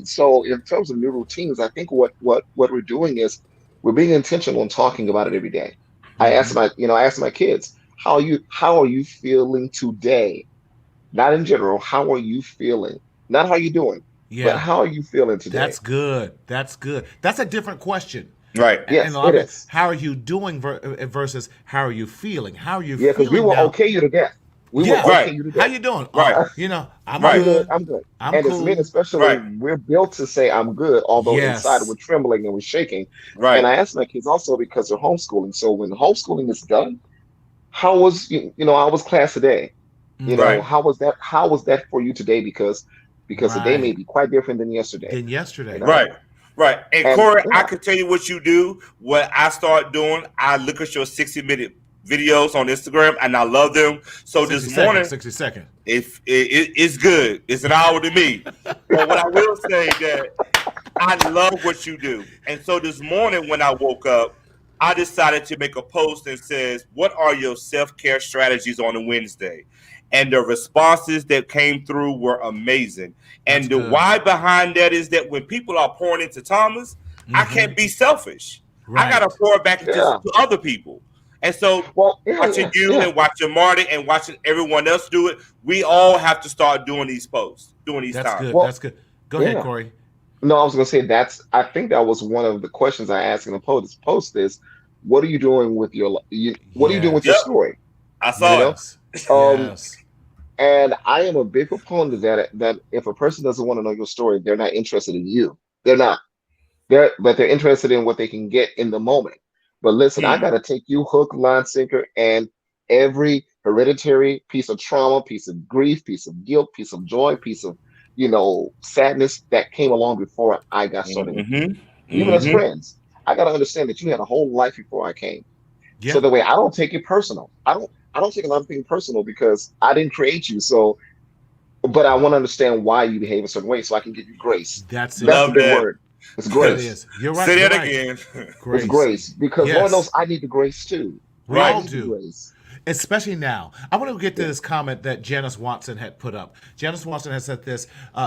So in terms of new routines, I think what we're doing is we're being intentional and talking about it every day. Mm-hmm. I asked my kids, how are you feeling today? Not in general, how are you feeling? Not how you doing, but Yeah. how are you feeling today? That's good. That's good. That's a different question. Right. And a Yes, lot it of it, is. how are you doing versus how are you feeling? How are you Yeah, because we feeling will now? okay you to death. We will Yeah. okay Right. you to How death. you doing? Right. I'm I'm Right. good. good. I'm good. I'm And as men, cool. especially, Right. we're built to say I'm good, although inside we're Yes. trembling and we're shaking. And Right. I asked my kids also because they're homeschooling. So when homeschooling is done, how was class today? Right. Mm-hmm. How was that for you today? Because the day may Right. be quite different than yesterday. Then You yesterday. know, Right. Right. And and Corey, I yeah, can tell you what you do. What I start doing, I look at your 60-minute videos on Instagram and I love them. So 60 this seconds, morning, 60 seconds. if it's good, it's an hour to me. But what I will say that I love what you do. And so this morning when I woke up, I decided to make a post that says, "What are your self-care strategies on a Wednesday?" And the responses that came through were amazing. That's And the good. why behind that is that when people are pouring into Thomas, I Mm-hmm. can't be selfish. I gotta Right. pour back into yeah. to other people. And so Well, yeah, watching yeah, you yeah. and watching Marty and watching everyone else do it, we all have to start doing these posts, doing these That's times. good. Well, That's good. Go ahead, yeah. Corey. No, I was gonna say I think that was one of the questions I asked in the post is, what are you doing with what are you doing with your Yep, Yes. story? I You saw it. know? Yes. Um, Yes. and I am a big proponent of that if a person doesn't want to know your story, they're not interested in you. They're not. But they're interested in what they can get in the moment. But listen, I Hmm. gotta take you hook, line, sinker, and every hereditary piece of trauma, piece of grief, piece of guilt, piece of joy, piece of sadness that came along before I got started with you. Hmm. Even as Hmm. friends, I gotta understand that you had a whole life before I came. So Yeah. that way I don't take it personal. I don't take a lot of things personal because I didn't create you. So but I want to understand why you behave a certain way so I can give you grace. That's That's it. the Love big that. word. It's It grace. is. You're right. Say You're that right. again. It's Grace. grace because Lord knows Yes. I need the grace too. We I Right. all need the do. grace. Especially now. I want to get to Yeah. this comment that Janice Watson had put up. Janice Watson has said this: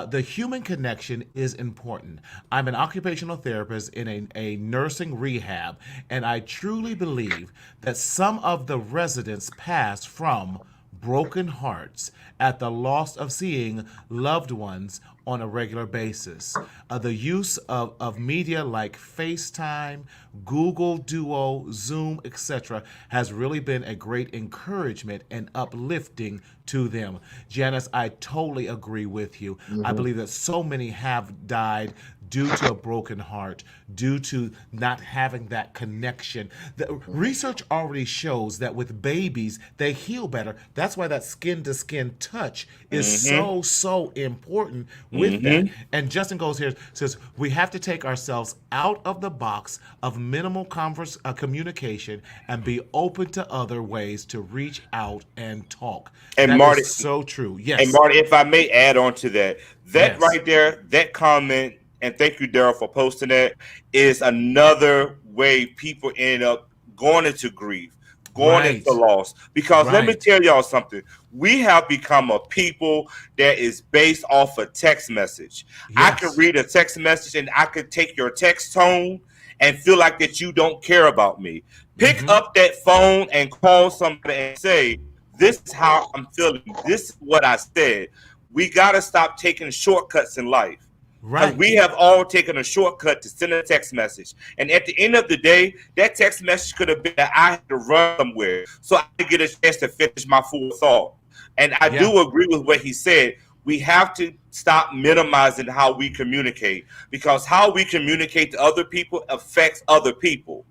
the human connection is important. I'm an occupational therapist in a nursing rehab, and I truly believe that some of the residents pass from broken hearts at the loss of seeing loved ones on a regular basis. The use of media like FaceTime, Google Duo, Zoom, etc., has really been a great encouragement and uplifting to them. Janice, I totally agree with you. I Hmm. believe that so many have died due to a broken heart, due to not having that connection. The research already shows that with babies, they heal better. That's why that skin to skin touch is Mm-hmm. so important with that. Mm-hmm. And Justin goes here, says we have to take ourselves out of the box of minimal communication and be open to other ways to reach out and talk. And That is Marty, so true. And Yes. Marty, if I may add on to that, that Yes. right there, that comment, and thank you, Daryl, for posting that, is another way people end up going into grief, going into Right. loss. Because let me Right. tell y'all something. We have become a people that is based off a text message. I could Yes. read a text message and I could take your text tone and feel like that you don't care about me. Pick Mm-hmm. up that phone and call somebody and say, this is how I'm feeling. This is what I said. We got to stop taking shortcuts in life because we Right. have all taken a shortcut to send a text message. And at the end of the day, that text message could have been that I had to run somewhere so I could get a chance to finish my full thought. And I Yeah. do agree with what he said. We have to stop minimizing how we communicate because how we communicate to other people affects other people.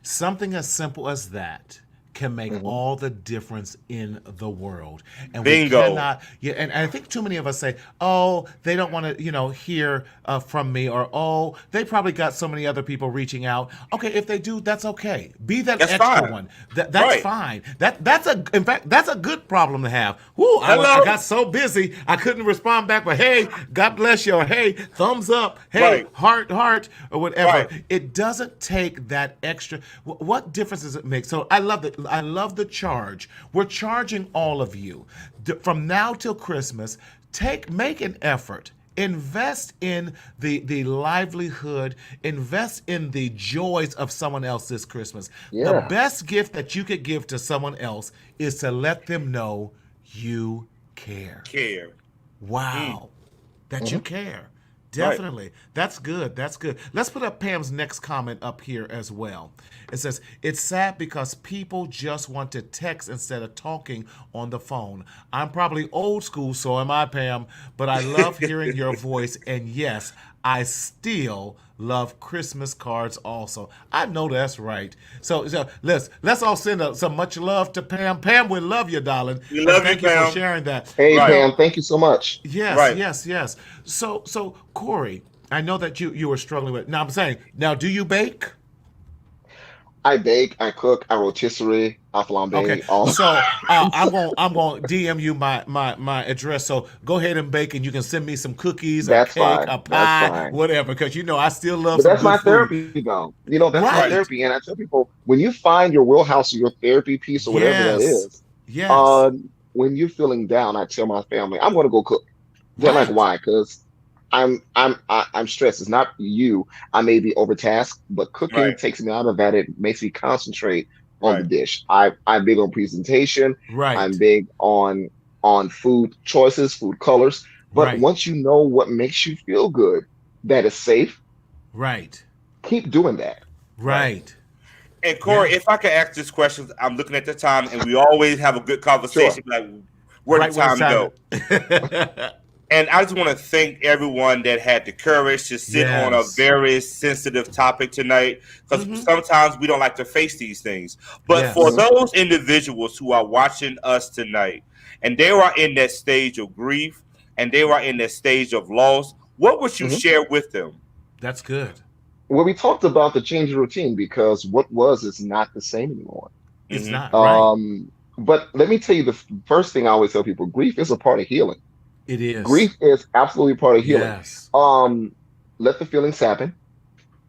Something as simple as that can make Hmm. all the difference in the world. And we Bingo. cannot, yeah, and I think too many of us say, oh, they don't want to, hear from me, or oh, they probably got so many other people reaching out. Okay, if they do, that's okay. Be that That's extra fine. one. That's Right. fine. In fact, that's a good problem to have. Whoo, I Hello. got so busy, I couldn't respond back, but hey, God bless you, or hey, thumbs up, hey, Right. heart, or whatever. Right. It doesn't take that extra. What difference does it make? So I love it. I love the charge. We're charging all of you from now till Christmas. Make an effort. Invest in the livelihood. Invest in the joys of someone else this Christmas. The Yeah. best gift that you could give to someone else is to let them know you care. Care. Mm. Wow. That you Hmm. care. Right. Definitely. That's good. That's good. Let's put up Pam's next comment up here as well. It says, it's sad because people just want to text instead of talking on the phone. I'm probably old school, so am I, Pam, but I love hearing your voice. And yes, I still love Christmas cards also. I know that's right. So let's all send some much love to Pam. Pam, we love you, darling. We And love you, thank you for Pam. sharing that. Hey, Right. Pam, thank you so much. Yes, Right. yes, yes. So Corey, I know that you were struggling with. Now I'm saying, now do you bake? I bake, I cook, I rotisserie, I Okay, flambe, all so kinds. I'm going to DM you my address. So go ahead and bake, and you can send me some cookies, a That's cake, fine. a That's pie, fine. whatever. Because I still love But some that's good my food. therapy, though. That's my Right? Right. therapy. And I tell people, when you find your wheelhouse or your therapy piece or whatever that Yes, is, yes, uh, when you're feeling down, I tell my family, I'm going to go cook. They're like, right, why? Because I'm stressed. It's not you. I may be overtasked, but cooking Right. takes me out of that. It makes me concentrate on the Right. dish. I'm big on presentation. I'm right, big on food choices, food colors. But right, once you know what makes you feel good, that is safe, right, keep doing that. Right. right. And Corey, Yeah, if I could ask this question, I'm looking at the time, and we always have a good Sure. conversation. Like, where did right when it's time time go? to. And I just want to thank everyone that had the courage to sit on a Yes. very sensitive topic tonight, because Mm-hmm. sometimes we don't like to face these things. But for Yes. Hmm. those individuals who are watching us tonight, and they are in that stage of grief, and they are in that stage of loss, what would you Hmm. share with them? That's good. Well, we talked about the change of routine because what was is not the same anymore. It's Hmm. not right. But let me tell you the first thing I always tell people, grief is a part of healing. It is. Grief is absolutely part of healing. Yes. Um, Let the feelings happen.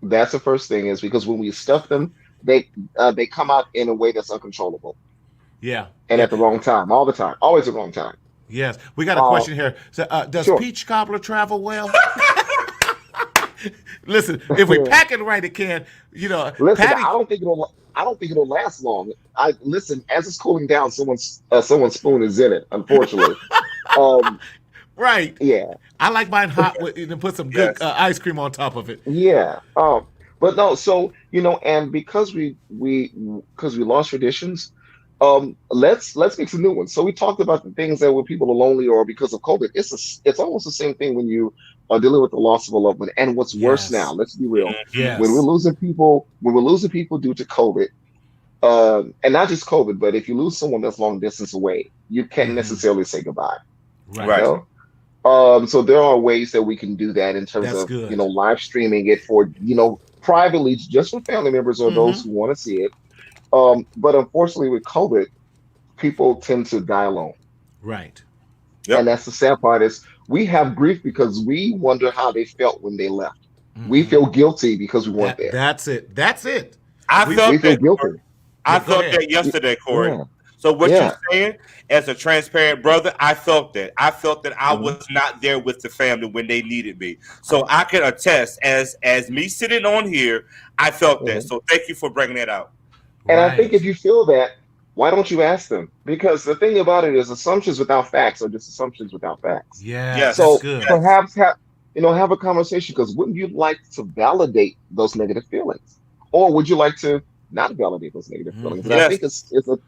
That's the first thing is because when we stuff them, they come out in a way that's uncontrollable Yeah. and Yeah. at the wrong time, all the time, always the wrong time. Yes. We got a Uh, question here. So, does sure. peach cobbler travel well? Listen, if we pack it right, it can. Listen, Patty. I don't think it'll last long. I listen as it's cooling down. Someone's spoon is in it. Unfortunately, um, Right. yeah, I like mine hot with and put some good Yes. ice cream on top of it. yeah. But no. So and because we lost traditions, let's make some new ones. So we talked about the things that when people are lonely or because of COVID. It's almost the same thing when you are dealing with the loss of a loved one. And what's worse now? Yes. Let's be real. Mhm. Yes. When we're losing people due to COVID. And not just COVID, but if you lose someone that's long distance away, you can't Hmm. necessarily say goodbye. You Right. Right. know, so there are ways that we can do that in terms That's of good. live streaming it for privately, just for family members or those Hmm. who want to see it. But unfortunately, with COVID, people tend to die alone, Right. and Yep. that's the sad part is we have grief because we wonder how they felt when they left. We Hmm. feel guilty because we weren't there. That's it. That's it. I We. We felt feel that. guilty. I Go felt ahead. that yesterday, Corey. Yeah, So what you're yeah. saying, as a transparent brother, I felt that. I felt that I Mhm, was not there with the family when they needed me. So I can attest, as me sitting on here, I felt that. mhm. So thank you for bringing that out. And I think if Right. you feel that, why don't you ask them? Because the thing about it is assumptions without facts are just assumptions without facts. Yes. That's So Yes. good. Yes. perhaps have a conversation because wouldn't you like to validate those negative feelings? Or would you like to not validate those negative feelings? And I Hmm. Yes. think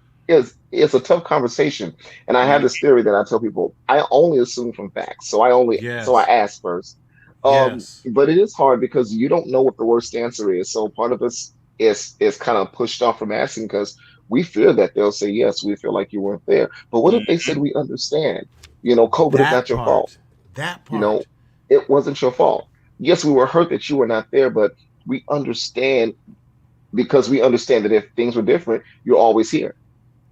it's a tough conversation. And I have Mhm. this theory that I tell people I only assume from facts. So I Yes. ask first. Yes. But it is hard because you don't know what the worst answer is. So part of us is kind of pushed off from asking because we fear that they'll say yes, we feel like you weren't there. But what if they said Mhm. we understand? COVID is That not your fault. part. That You know, part. it wasn't your fault. Yes, we were hurt that you were not there, but we understand because we understand that if things were different, you're always here.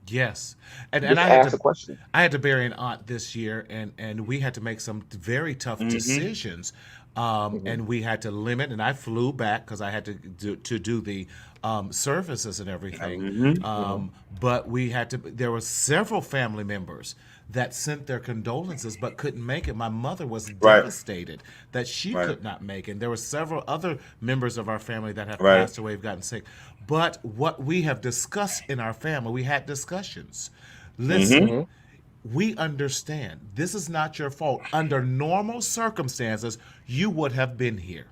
Yes. And Just I had ask to a question. I had to bury an aunt this year, and we had to make some very tough Mhm. decisions, Hmm. and we had to limit. And I flew back because I had to do the services and everything. Mhm. Hmm. But we had to. There were several family members that sent their condolences but couldn't make it. My mother was Right. devastated that she Right. could not make it. And there were several other members of our family that have Right. passed away, have gotten sick. But what we have discussed in our family, we had discussions. Listen, Mhm. Hmm. we understand this is not your fault. Under normal circumstances, you would have been here.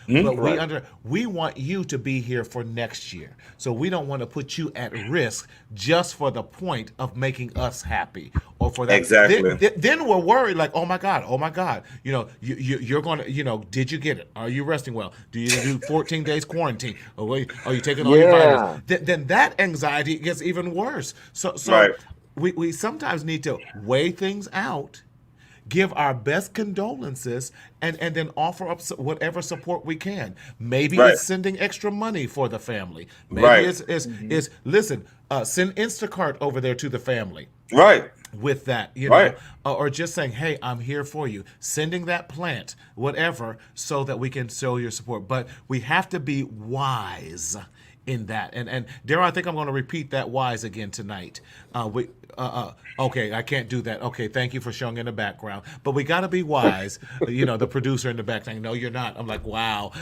Mhm. But Right. we want you to be here for next year. So we don't want to put you at risk just for the point of making us happy or for that. Exactly. Then we're worried like, oh my God, oh my God. You're going to, did you get it? Are you resting well? Do you do 14 days quarantine? Or are you taking all your vitamins? Yeah. Then that anxiety gets even worse. So Right. we sometimes need to weigh things out, give our best condolences, and then offer up whatever support we can. Maybe Right. it's sending extra money for the family. Maybe Right. Hmm. is listen, send Instacart over there to the family Right. with that, Right. or just saying, hey, I'm here for you, sending that plant, whatever, so that we can show your support. But we have to be wise in that. And Daryl, I think I'm going to repeat that wise again tonight. Okay, I can't do that. Okay, thank you for showing in the background. But we got to be wise. The producer in the back saying, no, you're not. I'm like, wow.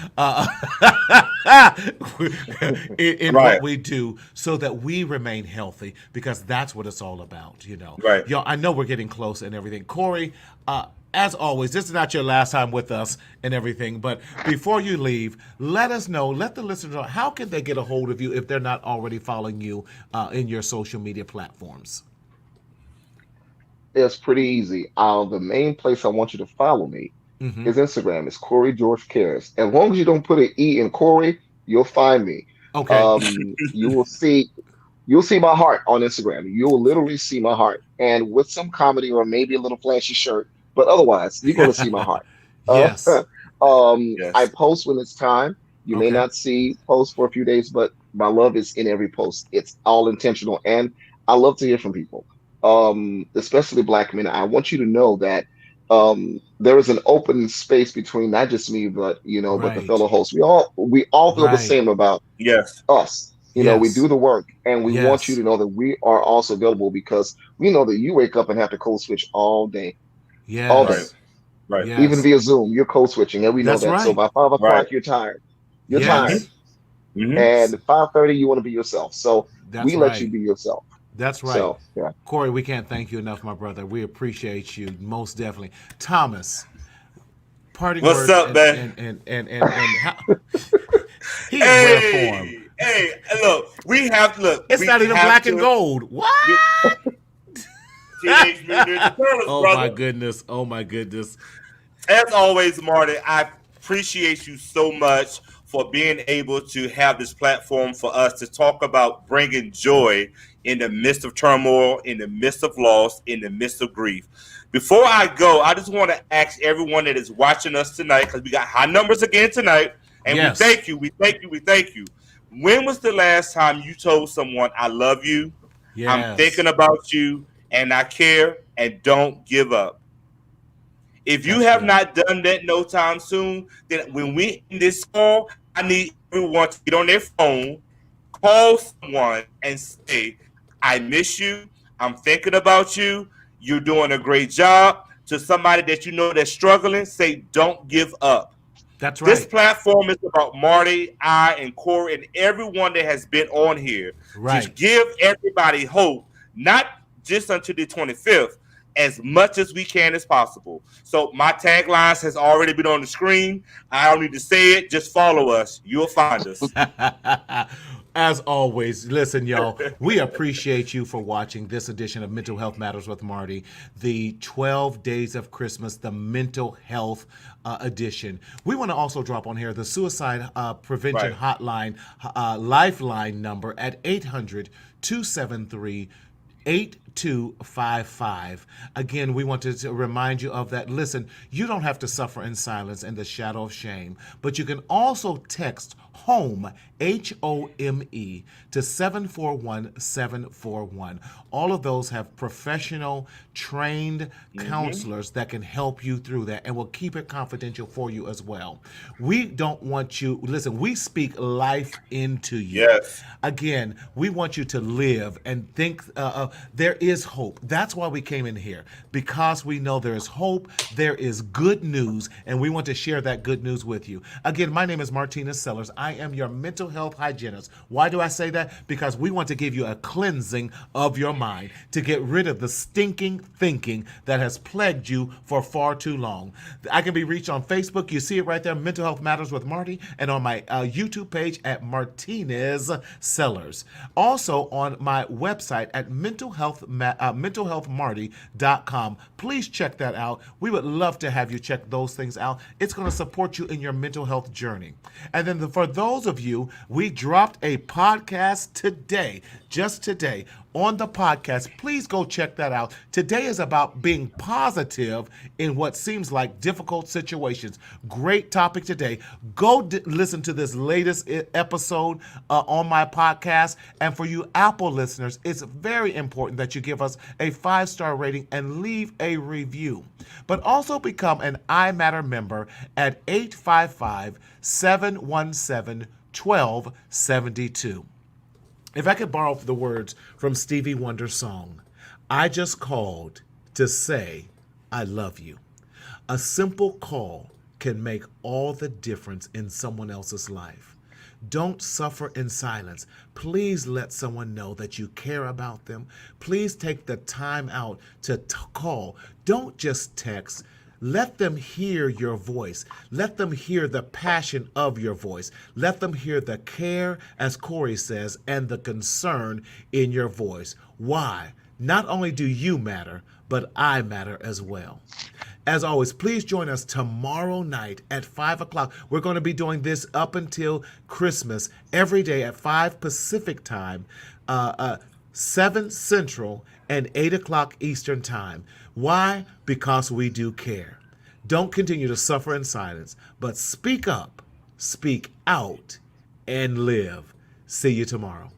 In what Right. we do so that we remain healthy because that's what it's all about. Right. Y'all, I know we're getting close and everything. Cory, as always, this is not your last time with us and everything, but before you leave, let us know, let the listeners know, how can they get a hold of you if they're not already following you in your social media platforms? It's pretty easy. The main place I want you to follow me Hmm. is Instagram. It's Cory George Cares. As long as you don't put an E in Cory, you'll find me. Okay. You'll see my heart on Instagram. You'll literally see my heart, and with some comedy or maybe a little flashy shirt. But otherwise, you're going to see my heart. Uh, Yes. I Yes. post when it's time. You may Okay. not see posts for a few days, but my love is in every post. It's all intentional, and I love to hear from people, especially Black men. I want you to know that there is an open space between not just me, but the Right. fellow hosts. We all feel the Right. same about Yes. us. We do Yes. the work, and we want you Yes. to know that we are also available because we know that you wake up and have to code switch all day, all day. Right. Yes. Right. Even Yes. via Zoom, you're code switching, and we know That's that. So right. by 5 o'clock, Right. you're tired. You're tired, Yes. Mm-hmm. and 5:30, you want to be yourself. So That's we let you right. be yourself. That's right. So yeah. Cory, we can't thank you enough, my brother. We appreciate you most definitely. Thomas, parting What's words up, man? and how he in rare form. Hey, look. It's We not even have black and to. gold. What? We, Teenage Mutant Ninja Turtles, Oh my brother. goodness. Oh my goodness. As always, Marty, I appreciate you so much for being able to have this platform for us to talk about bringing joy in the midst of turmoil, in the midst of loss, in the midst of grief. Before I go, I just want to ask everyone that is watching us tonight, because we got high numbers again tonight, and we Yes. thank you, we thank you, we thank you. When was the last time you told someone, I love you, I'm Yes. thinking about you, and I care, and don't give up? If you That's have good. not done that no time soon, then when we end this call, I need everyone to get on their phone, call someone, and say, I miss you. I'm thinking about you. You're doing a great job. To somebody that you know that's struggling, say, don't give up. That's This right. platform is about Marty, I, and Cory, and everyone that has been on here to Right. give everybody hope, not just until the 25th, as much as we can as possible. So my taglines has already been on the screen. I don't need to say it. Just follow us. You'll find us. As always, listen, y'all, we appreciate you for watching this edition of Mental Health Matters with Marty, the 12 Days of Christmas, the mental health edition. We want to also drop on here the suicide prevention Right. hotline lifeline number at 800-273 8255. Again, we wanted to remind you of that. Listen, you don't have to suffer in silence and the shadow of shame, but you can also text HOME, HOME, to 741-741. All of those have professional, trained counselors that can help you through that, and will keep it confidential for you as well. We don't want you, listen, we speak life into you. Yes. Again, we want you to live and think there is hope. That's why we came in here, because we know there is hope, there is good news, and we want to share that good news with you. Again, my name is Martina Sellers. I am your mental health hygienist. Why do I say that? Because we want to give you a cleansing of your mind to get rid of the stinking thinking that has plagued you for far too long. I can be reached on Facebook. You see it right there, Mental Health Matters with Marty, and on my YouTube page at Martinez Sellers. Also on my website at mentalhealthmarty.com. Please check that out. We would love to have you check those things out. It's going to support you in your mental health journey. And then for those of you, we dropped a podcast today, just today, on the podcast. Please go check that out. Today is about being positive in what seems like difficult situations. Great topic today. Go listen to this latest episode on my podcast. And for you Apple listeners, it's very important that you give us a 5-star rating and leave a review. But also become an iMatter member at 855-717-1272. If I could borrow the words from Stevie Wonder's song, I just called to say I love you. A simple call can make all the difference in someone else's life. Don't suffer in silence. Please let someone know that you care about them. Please take the time out to call. Don't just text. Let them hear your voice. Let them hear the passion of your voice. Let them hear the care, as Cory says, and the concern in your voice. Why? Not only do you matter, but I matter as well. As always, please join us tomorrow night at 5 o'clock. We're going to be doing this up until Christmas, every day at 5 Pacific time, 7 Central, and 8 o'clock Eastern time. Why? Because we do care. Don't continue to suffer in silence, but speak up, speak out, and live. See you tomorrow.